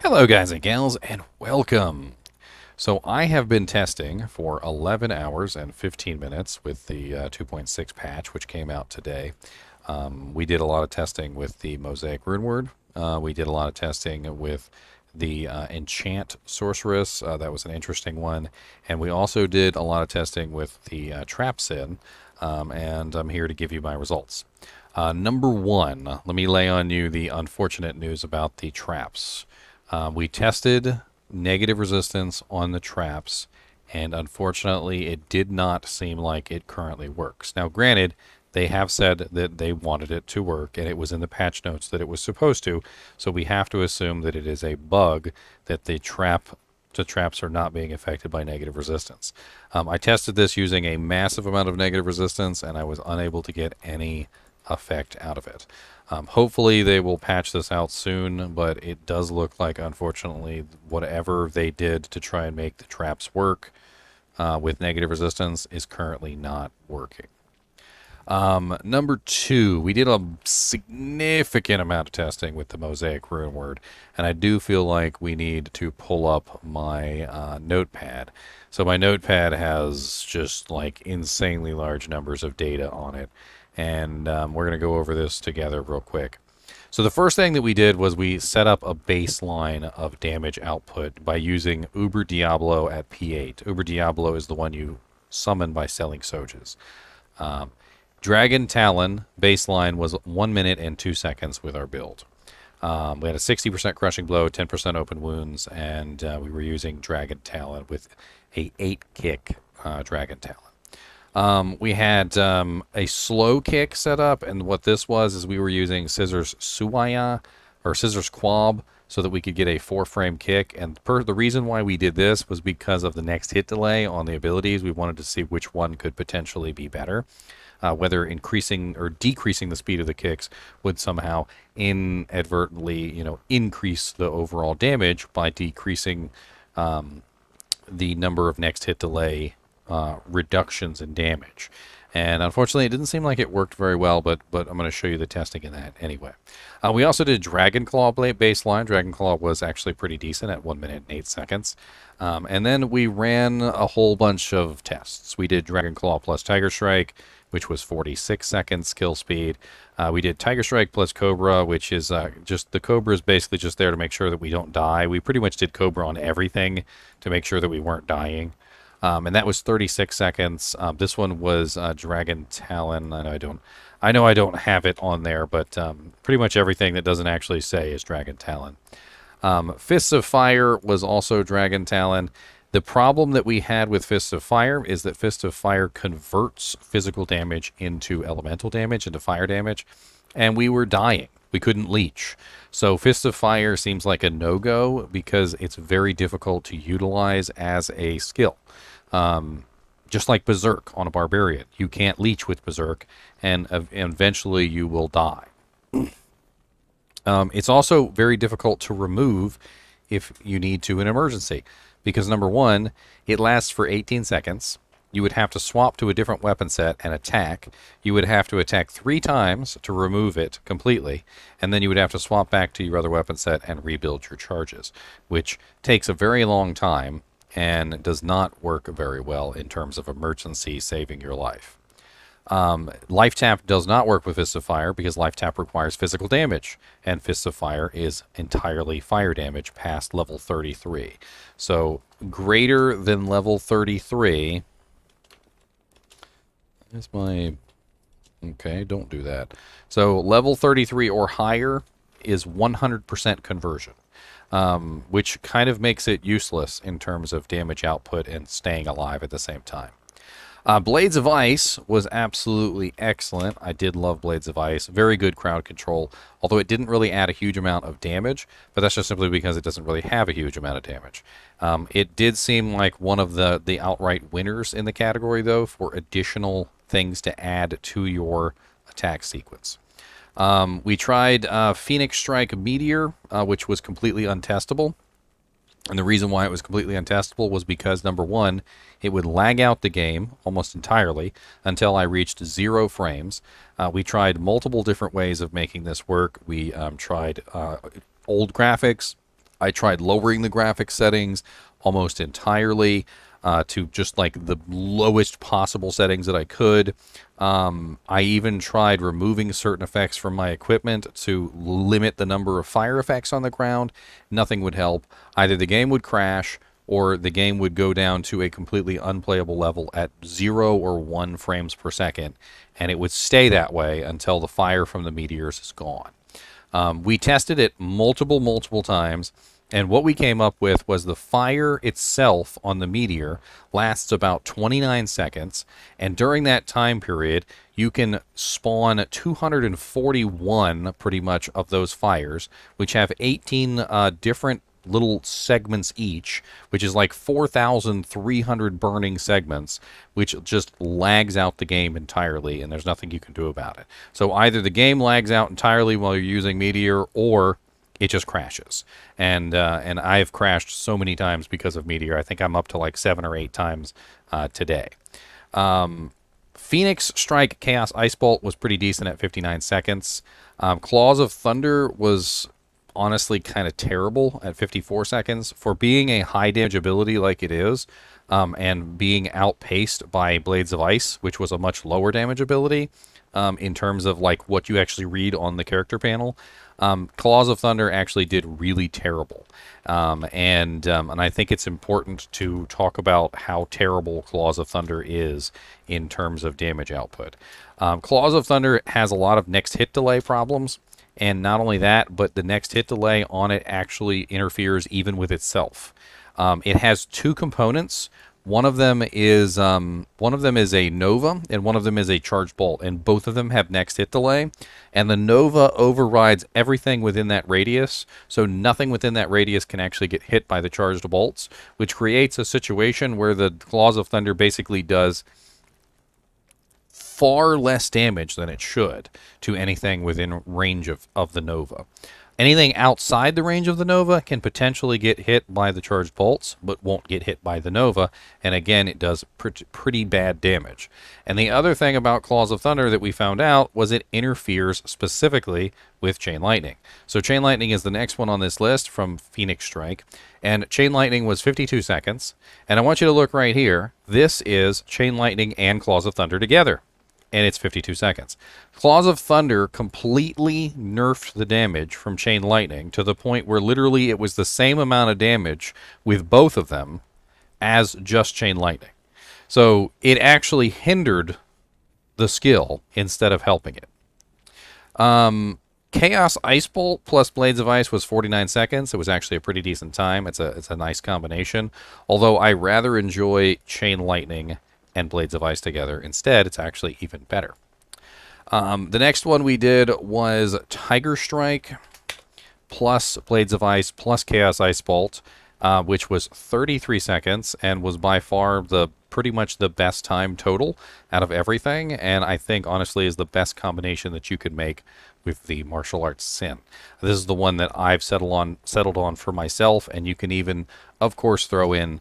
Hello, guys and gals, and welcome. So, I have been testing for 11 hours and 15 minutes with the 2.6 patch, which came out today. We did a lot of testing with the Mosaic Runeword. We did a lot of testing with the Enchant Sorceress. That was an interesting one. And we also did a lot of testing with the Trap Sin. And I'm here to give you my results. Number one, let me lay on you the unfortunate news about the traps. We tested negative resistance on the traps, and unfortunately, it did not seem like it currently works. Now, granted, they have said that they wanted it to work, and it was in the patch notes that it was supposed to, so we have to assume that it is a bug that the traps are not being affected by negative resistance. I tested this using a massive amount of negative resistance, and I was unable to get any effect out of it. Hopefully they will patch this out soon, but it does look like, unfortunately, whatever they did to try and make the traps work with negative resistance is currently not working. Number two, we did a significant amount of testing with the Mosaic Runeword, and I do feel like we need to pull up my notepad. So my notepad has just like insanely large numbers of data on it, and we're going to go over this together real quick. So the first thing that we did was we set up a baseline of damage output by using Uber Diablo at P8. Uber Diablo is the one you summon by selling Sojas. Dragon Talon baseline was 1 minute and 2 seconds with our build. We had a 60% crushing blow, 10% open wounds, and we were using Dragon Talon with a 8-kick Dragon Talon. We had a slow kick set up, and what this was is we were using Scissors Suaya or Scissors Quab so that we could get a 4-frame kick. And the reason why we did this was because of the next hit delay on the abilities. We wanted to see which one could potentially be better. Whether increasing or decreasing the speed of the kicks would somehow inadvertently, increase the overall damage by decreasing the number of next hit delay reductions in damage. And unfortunately, it didn't seem like it worked very well, but I'm going to show you the testing in that anyway. We also did Dragon Claw baseline. Dragon Claw was actually pretty decent at 1 minute and 8 seconds. And then we ran a whole bunch of tests. We did Dragon Claw plus Tiger Strike, which was 46 seconds kill speed. We did Tiger Strike plus Cobra, which is just the Cobra is basically just there to make sure that we don't die. We pretty much did Cobra on everything to make sure that we weren't dying. And that was 36 seconds. This one was Dragon Talon. I know I don't have it on there, but pretty much everything that doesn't actually say is Dragon Talon. Fists of Fire was also Dragon Talon. The problem that we had with Fists of Fire is that Fists of Fire converts physical damage into elemental damage, into fire damage, and we were dying. We couldn't leech. So Fists of Fire seems like a no-go because it's very difficult to utilize as a skill. Just like Berserk on a Barbarian. You can't leech with Berserk, and eventually you will die. It's also very difficult to remove if you need to in emergency. Because number one, it lasts for 18 seconds. You would have to swap to a different weapon set and attack. You would have to attack 3 times to remove it completely. And then you would have to swap back to your other weapon set and rebuild your charges, which takes a very long time and does not work very well in terms of emergency saving your life. Life Tap does not work with Fists of Fire because Life Tap requires physical damage, and Fists of Fire is entirely fire damage past level 33. So greater than level 33 is my... Okay, don't do that. So level 33 or higher is 100% conversion, which kind of makes it useless in terms of damage output and staying alive at the same time. Blades of Ice was absolutely excellent. I did love Blades of Ice. Very good crowd control, although it didn't really add a huge amount of damage, but that's just simply because it doesn't really have a huge amount of damage. It did seem like one of the outright winners in the category, though, for additional things to add to your attack sequence. We tried Phoenix Strike Meteor, which was completely untestable. And the reason why it was completely untestable was because, number one, it would lag out the game almost entirely until I reached 0 frames. We tried multiple different ways of making this work. We tried old graphics, I tried lowering the graphics settings almost entirely to just like the lowest possible settings that I could. I even tried removing certain effects from my equipment to limit the number of fire effects on the ground. Nothing would help. Either the game would crash or the game would go down to a completely unplayable level at 0 or 1 frames per second, and it would stay that way until the fire from the meteors is gone. We tested it multiple times, and what we came up with was the fire itself on the meteor lasts about 29 seconds, and during that time period, you can spawn 241 pretty much of those fires, which have 18 different little segments each, which is like 4,300 burning segments, which just lags out the game entirely, and there's nothing you can do about it. So either the game lags out entirely while you're using Meteor, or it just crashes. And I've crashed so many times because of Meteor. I think I'm up to like 7 or 8 times today. Phoenix Strike Chaos Ice Bolt was pretty decent at 59 seconds. Claws of Thunder was honestly kind of terrible at 54 seconds. For being a high damage ability like it is, and being outpaced by Blades of Ice, which was a much lower damage ability in terms of like what you actually read on the character panel, Claws of Thunder actually did really terrible. And I think it's important to talk about how terrible Claws of Thunder is in terms of damage output. Claws of Thunder has a lot of next hit delay problems. And not only that, but the next hit delay on it actually interferes even with itself. It has 2 components. One of them is a Nova, and one of them is a Charged Bolt, and both of them have next hit delay. And the Nova overrides everything within that radius, so nothing within that radius can actually get hit by the Charged Bolts, which creates a situation where the Claws of Thunder basically does far less damage than it should to anything within range of the Nova. Anything outside the range of the Nova can potentially get hit by the Charged Bolts, but won't get hit by the Nova, and again, it does pretty bad damage. And the other thing about Claws of Thunder that we found out was it interferes specifically with Chain Lightning. So Chain Lightning is the next one on this list from Phoenix Strike, and Chain Lightning was 52 seconds, and I want you to look right here. This is Chain Lightning and Claws of Thunder together, and it's 52 seconds. Claws of Thunder completely nerfed the damage from Chain Lightning to the point where literally it was the same amount of damage with both of them as just Chain Lightning. So it actually hindered the skill instead of helping it. Chaos Ice Bolt plus Blades of Ice was 49 seconds. It was actually a pretty decent time. It's a nice combination. Although I rather enjoy Chain Lightning and Blades of Ice together. Instead, it's actually even better. The next one we did was Tiger Strike plus Blades of Ice plus Chaos Ice Bolt, which was 33 seconds and was by far pretty much the best time total out of everything, and I think honestly is the best combination that you could make with the martial arts sin. This is the one that I've settled on for myself, and you can even, of course, throw in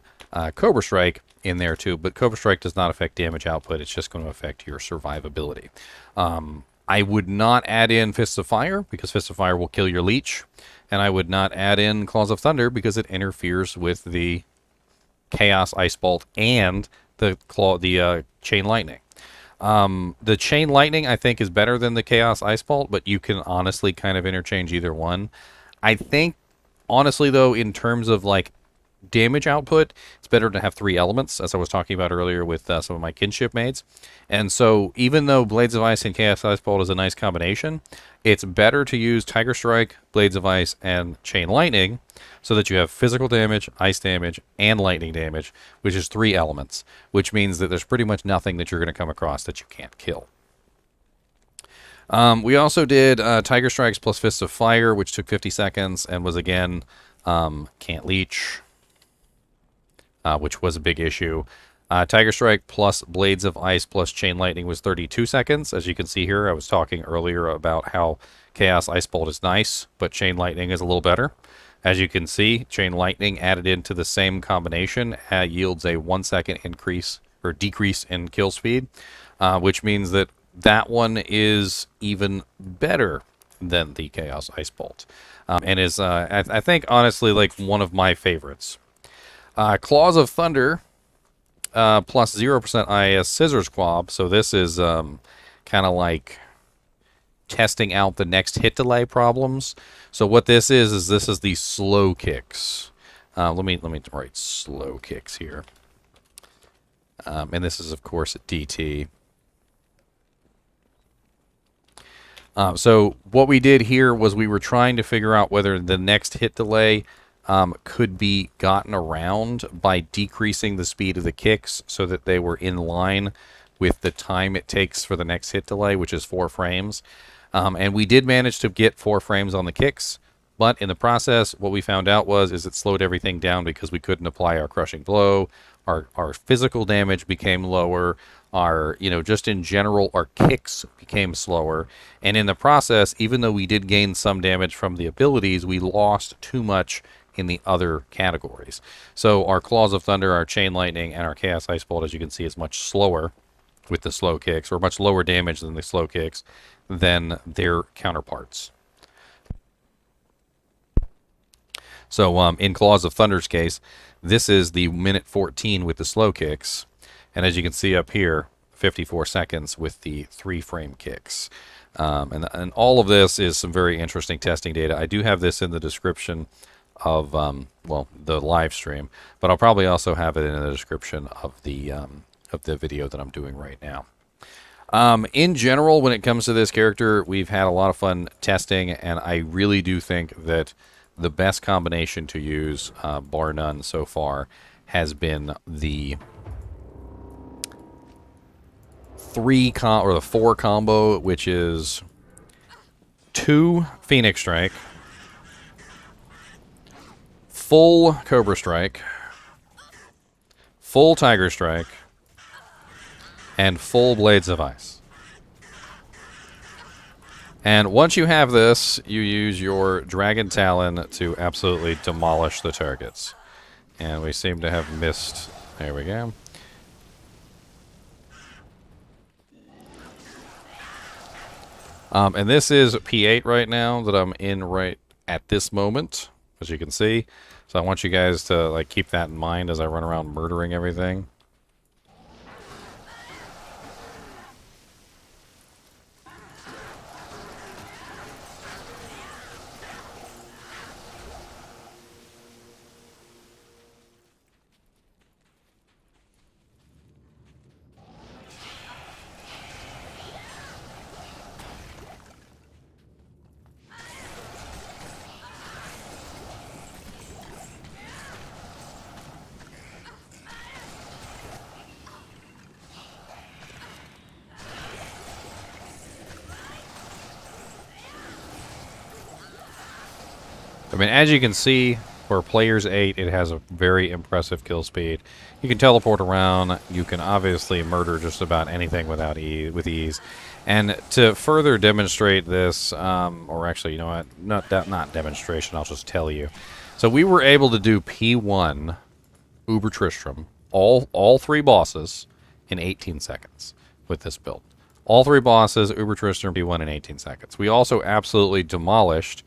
Cobra Strike in there too, but Cobra Strike does not affect damage output. It's just going to affect your survivability. I would not add in Fists of Fire because Fists of Fire will kill your Leech, and I would not add in Claws of Thunder because it interferes with the Chaos Ice Bolt and the Chain Lightning. The Chain Lightning I think is better than the Chaos Ice Bolt, but you can honestly kind of interchange either one. I think honestly though, in terms of like damage output, it's better to have 3 elements, as I was talking about earlier with some of my kinship mates. And so even though Blades of Ice and Chaos Ice Bolt is a nice combination, it's better to use Tiger Strike, Blades of Ice, and Chain Lightning so that you have physical damage, ice damage, and lightning damage, which is 3 elements, which means that there's pretty much nothing that you're going to come across that you can't kill. We also did Tiger Strikes plus Fists of Fire, which took 50 seconds and was again can't leech, which was a big issue. Tiger Strike plus Blades of Ice plus Chain Lightning was 32 seconds. As you can see here, I was talking earlier about how Chaos Ice Bolt is nice, but Chain Lightning is a little better. As you can see, Chain Lightning added into the same combination yields a 1 second increase or decrease in kill speed, which means that one is even better than the Chaos Ice Bolt, and is I think honestly like one of my favorites. Claws of Thunder plus 0% IAS Scissors Quab. So this is kind of like testing out the next hit delay problems. So what this is this is the slow kicks. Let me write slow kicks here. And this is of course DT. So what we did here was we were trying to figure out whether the next hit delay could be gotten around by decreasing the speed of the kicks so that they were in line with the time it takes for the next hit delay, which is 4 frames. And we did manage to get 4 frames on the kicks, but in the process, what we found out is it slowed everything down because we couldn't apply our crushing blow. Our physical damage became lower. Our, just in general, our kicks became slower. And in the process, even though we did gain some damage from the abilities, we lost too much in the other categories. So our Claws of Thunder, our Chain Lightning, and our Chaos Ice Bolt, as you can see, is much slower with the slow kicks, or much lower damage than the slow kicks than their counterparts. So in Claws of Thunder's case, this is the minute 14 with the slow kicks. And as you can see up here, 54 seconds with the 3-frame kicks. And all of this is some very interesting testing data. I do have this in the description of, the live stream, but I'll probably also have it in the description of the video that I'm doing right now. In general, when it comes to this character, we've had a lot of fun testing, and I really do think that the best combination to use, bar none so far, has been the 4 combo, which is 2 Phoenix Strike, full Cobra Strike, full Tiger Strike, and full Blades of Ice. And once you have this, you use your Dragon Talon to absolutely demolish the targets. And we seem to have missed... There we go. And this is P8 right now that I'm in right at this moment, as you can see. So I want you guys to keep that in mind as I run around murdering everything. I mean, as you can see, for players 8, it has a very impressive kill speed. You can teleport around. You can obviously murder just about anything with ease. And to further demonstrate this, or actually, you know what? Not demonstration. I'll just tell you. So we were able to do P1 Uber Tristram, all 3 bosses, in 18 seconds with this build. All 3 bosses, Uber Tristram, P1 in 18 seconds. We also absolutely demolished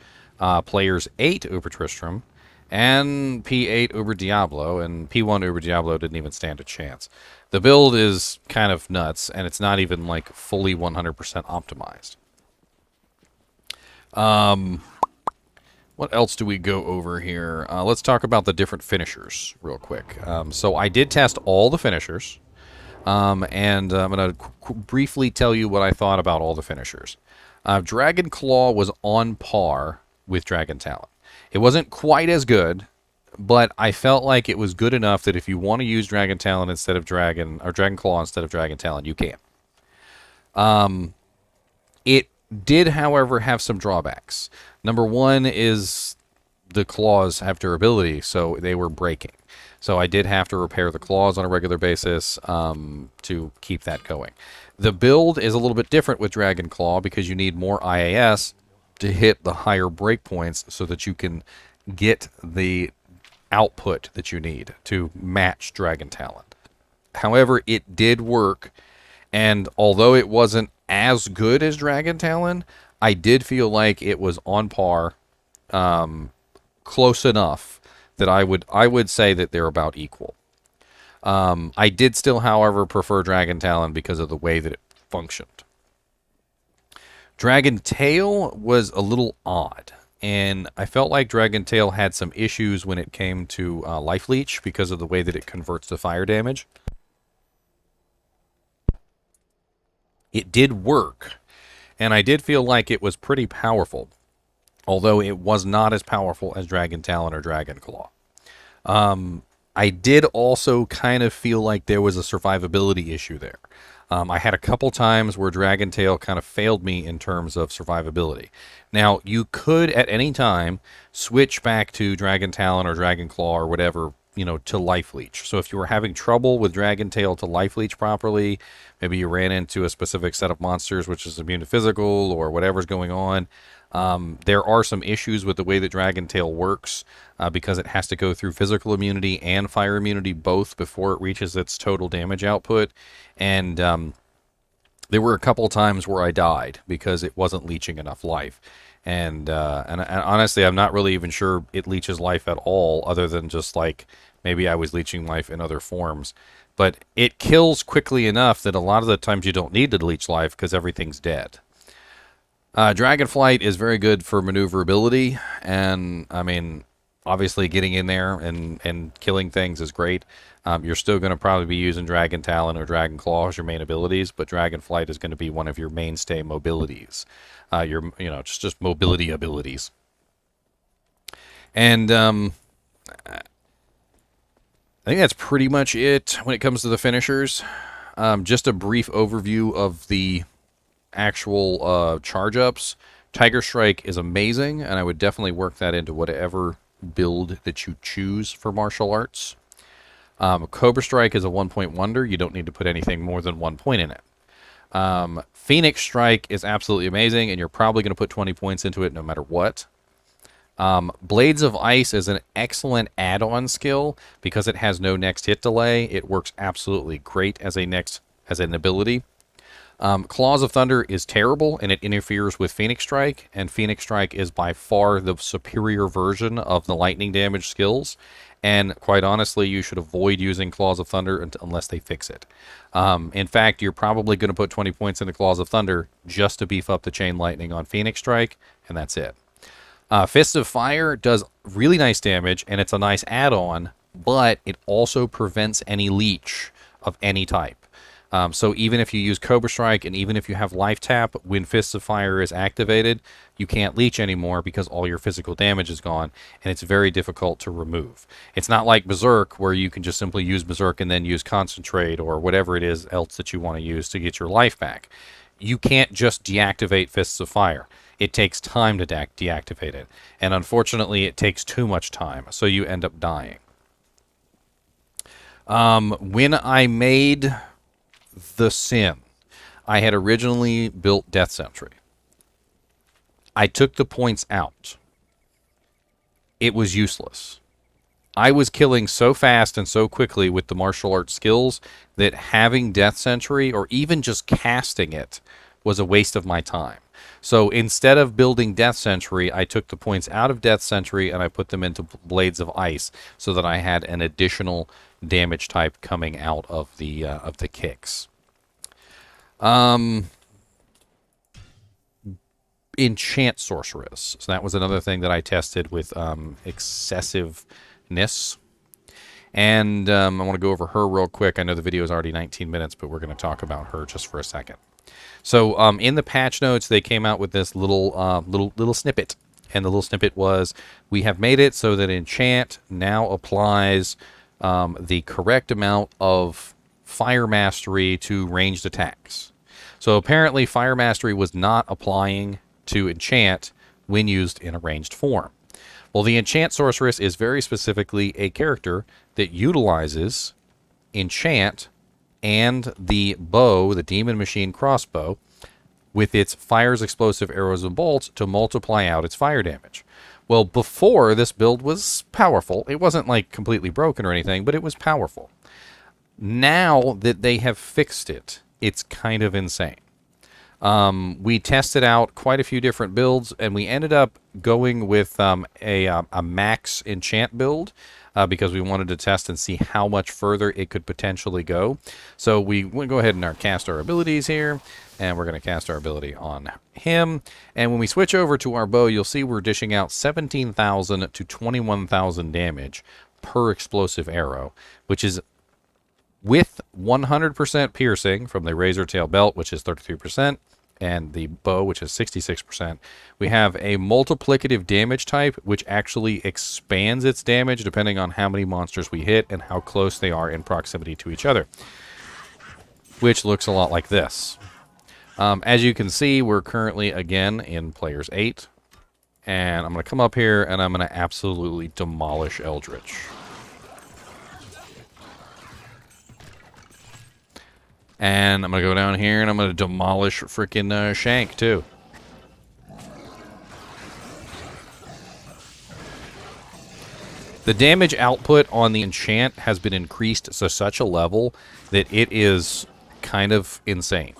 players 8 Uber Tristram and P8 Uber Diablo, and P1 Uber Diablo didn't even stand a chance. The build is kind of nuts, and it's not even fully 100% optimized. What else do we go over here? Let's talk about the different finishers real quick. So I did test all the finishers, and I'm going to briefly tell you what I thought about all the finishers. Dragon Claw was on par with Dragon Talon. It wasn't quite as good, but I felt like it was good enough that if you want to use Dragon Talon instead of Dragon, or Dragon Claw instead of Dragon Talon, you can. It did, however, have some drawbacks. Number one is the claws have durability, so they were breaking. So I did have to repair the claws on a regular basis to keep that going. The build is a little bit different with Dragon Claw because you need more IAS to hit the higher breakpoints so that you can get the output that you need to match Dragon Talon. However, it did work, and although it wasn't as good as Dragon Talon, I did feel like it was on par, close enough that I would say that they're about equal. I did still, however, prefer Dragon Talon because of the way that it functioned. Dragon Tail was a little odd, and I felt like Dragon Tail had some issues when it came to Life Leech because of the way that it converts to fire damage. It did work, and I did feel like it was pretty powerful, although it was not as powerful as Dragon Talon or Dragon Claw. I did also kind of feel like there was a survivability issue there. I had a couple times where Dragon Tail kind of failed me in terms of survivability. Now, you could at any time switch back to Dragon Talon or Dragon Claw or whatever, to Life Leech. So if you were having trouble with Dragon Tail to Life Leech properly, maybe you ran into a specific set of monsters which is immune to physical or whatever's going on, there are some issues with the way that Dragon Tail works because it has to go through physical immunity and fire immunity both before it reaches its total damage output. And there were a couple times where I died because it wasn't leeching enough life. And honestly, I'm not really even sure it leeches life at all, other than just like maybe I was leeching life in other forms. But it kills quickly enough that a lot of the times you don't need to leech life because everything's dead. Dragonflight is very good for maneuverability, and I mean, obviously getting in there and killing things is great. You're still going to probably be using Dragon Talon or Dragon Claw as your main abilities, but Dragonflight is going to be one of your mainstay mobilities. Just mobility abilities. And I think that's pretty much it when it comes to the finishers. Just a brief overview of the actual charge ups. Tiger Strike is amazing, and I would definitely work that into whatever build that you choose for martial arts. Cobra Strike is a 1-point wonder. You don't need to put anything more than 1 point in it. Phoenix Strike is absolutely amazing, and you're probably going to put 20 points into it no matter what. Blades of Ice is an excellent add-on skill because it has no next hit delay. It works absolutely great as an ability. Claws of Thunder is terrible, and it interferes with Phoenix Strike, and Phoenix Strike is by far the superior version of the lightning damage skills, and quite honestly, you should avoid using Claws of Thunder unless they fix it. In fact, you're probably going to put 20 points into Claws of Thunder just to beef up the Chain Lightning on Phoenix Strike, and that's it. Fist of Fire does really nice damage, and it's a nice add-on, but it also prevents any leech of any type. So even if you use Cobra Strike and even if you have Life Tap, when Fists of Fire is activated, you can't leech anymore because all your physical damage is gone, and it's very difficult to remove. It's not like Berserk, where you can just simply use Berserk and then use Concentrate or whatever it is else that you want to use to get your life back. You can't just deactivate Fists of Fire. It takes time to deactivate it, and unfortunately it takes too much time, so you end up dying. When I made the Sin, I had originally built Death Sentry. I took the points out. It was useless. I was killing so fast and so quickly with the martial arts skills that having Death Sentry or even just casting it was a waste of my time. So instead of building Death Sentry, I took the points out of Death Sentry and I put them into Blades of Ice so that I had an additional damage type coming out of the kicks. Enchant Sorceress. So that was another thing that I tested with excessiveness. And I want to go over her real quick. I know the video is already 19 minutes, but we're going to talk about her just for a second. So in the patch notes, they came out with this little snippet. And the little snippet was, we have made it so that Enchant now applies the correct amount of Fire Mastery to ranged attacks. So apparently Fire Mastery was not applying to Enchant when used in a ranged form. Well, the Enchant Sorceress is very specifically a character that utilizes Enchant and the bow, the Demon Machine crossbow, with its fires, explosive arrows, and bolts to multiply out its fire damage. Well, before, this build was powerful. It wasn't like completely broken or anything, but it was powerful. Now that they have fixed it, it's kind of insane. We tested out quite a few different builds, and we ended up going with a max enchant build because we wanted to test and see how much further it could potentially go. So we will go ahead and cast our abilities here, and we're going to cast our ability on him. And when we switch over to our bow, you'll see we're dishing out 17,000 to 21,000 damage per explosive arrow, which is with 100% piercing from the razor tail belt, which is 33%, and the bow, which is 66%. We have a multiplicative damage type, which actually expands its damage depending on how many monsters we hit and how close they are in proximity to each other, which looks a lot like this. As you can see, we're currently, again, in Players 8, and I'm going to come up here, and I'm going to absolutely demolish Eldritch. And I'm going to go down here, and I'm going to demolish freaking Shank, too. The damage output on the enchant has been increased to such a level that it is kind of insane.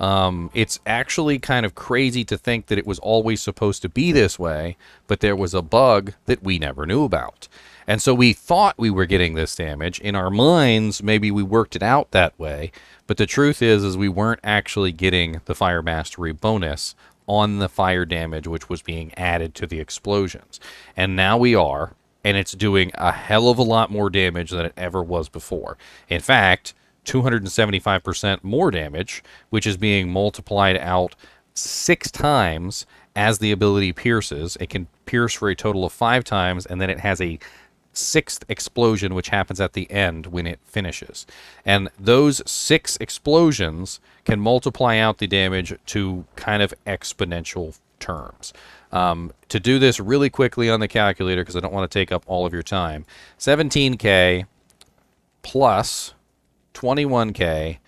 It's actually kind of crazy to think that it was always supposed to be this way, but there was a bug that we never knew about. And so we thought we were getting this damage. In our minds, maybe we worked it out that way, but the truth is we weren't actually getting the Fire Mastery bonus on the fire damage which was being added to the explosions. And now we are, and it's doing a hell of a lot more damage than it ever was before. In fact, 275% more damage, which is being multiplied out 6 times as the ability pierces. It can pierce for a total of 5 times, and then it has a 6th explosion, which happens at the end when it finishes. And those 6 explosions can multiply out the damage to kind of exponential terms. To do this really quickly on the calculator, because I don't want to take up all of your time, 17k plus 21k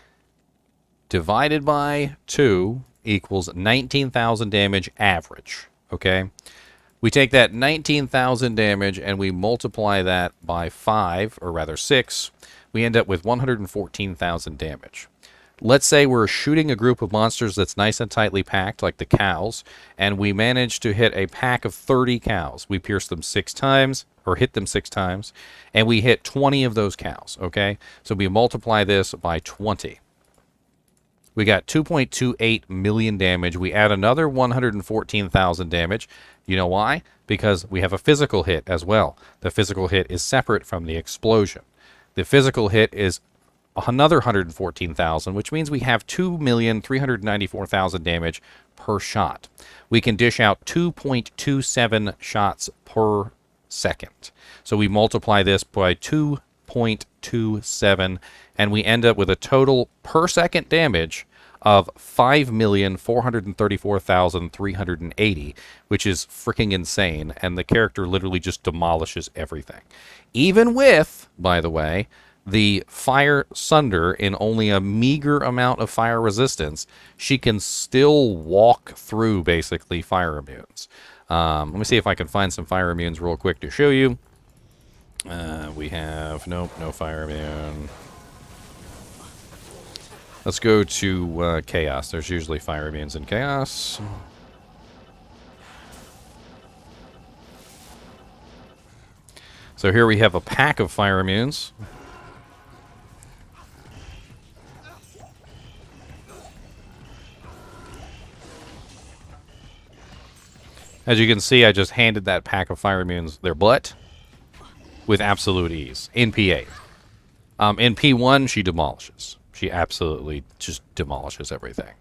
divided by 2 equals 19,000 damage average, okay? We take that 19,000 damage and we multiply that by 5, or rather 6, we end up with 114,000 damage. Let's say we're shooting a group of monsters that's nice and tightly packed, like the cows, and we manage to hit a pack of 30 cows. We pierce them 6 times, or hit them 6 times, and we hit 20 of those cows, okay? So we multiply this by 20. We got 2.28 million damage. We add another 114,000 damage. You know why? Because we have a physical hit as well. The physical hit is separate from the explosion. The physical hit is another 114,000, which means we have 2,394,000 damage per shot. We can dish out 2.27 shots per second. So we multiply this by 2.27, and we end up with a total per second damage of 5,434,380, which is freaking insane, and the character literally just demolishes everything. Even with, by the way, the Fire Sunder in only a meager amount of fire resistance, she can still walk through, basically, fire immunes. Let me see if I can find some fire immunes real quick to show you. We have, nope, no fire immune. Let's go to Chaos. There's usually fire immunes in Chaos. So here we have a pack of fire immunes. As you can see, I just handed that pack of fire immunes their butt with absolute ease in P8. In P1, she demolishes. She absolutely just demolishes everything.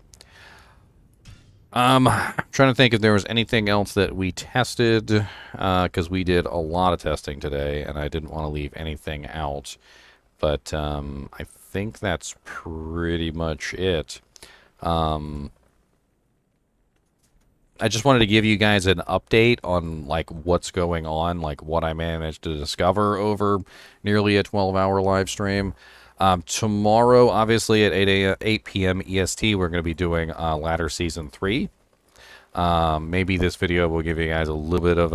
Trying to think if there was anything else that we tested, because we did a lot of testing today, and I didn't want to leave anything out. But I think that's pretty much it. I just wanted to give you guys an update on like what's going on, like what I managed to discover over nearly a 12-hour live stream. Tomorrow, obviously at 8 p.m. EST, we're going to be doing Ladder Season 3. Maybe this video will give you guys a little bit of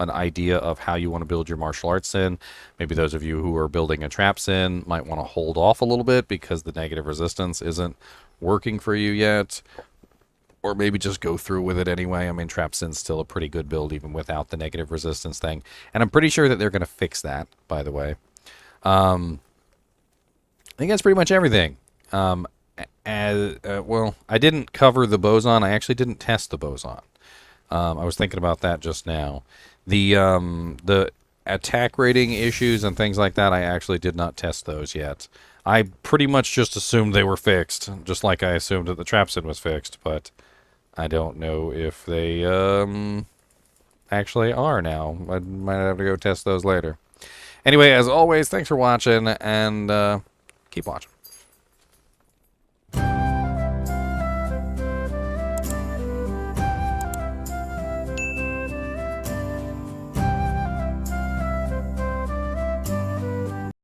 an idea of how you want to build your martial arts sin. Maybe those of you who are building a trap sin might want to hold off a little bit because the negative resistance isn't working for you yet. Or maybe just go through with it anyway. I mean, Trap Sin's still a pretty good build even without the negative resistance thing. And I'm pretty sure that they're going to fix that, by the way. I think that's pretty much everything. Well, I didn't cover the boson. I actually didn't test the boson. I was thinking about that just now. The attack rating issues and things like that, I actually did not test those yet. I pretty much just assumed they were fixed, just like I assumed that the Trap Sin was fixed, but I don't know if they actually are now. I might have to go test those later. Anyway, as always, thanks for watching, and keep watching.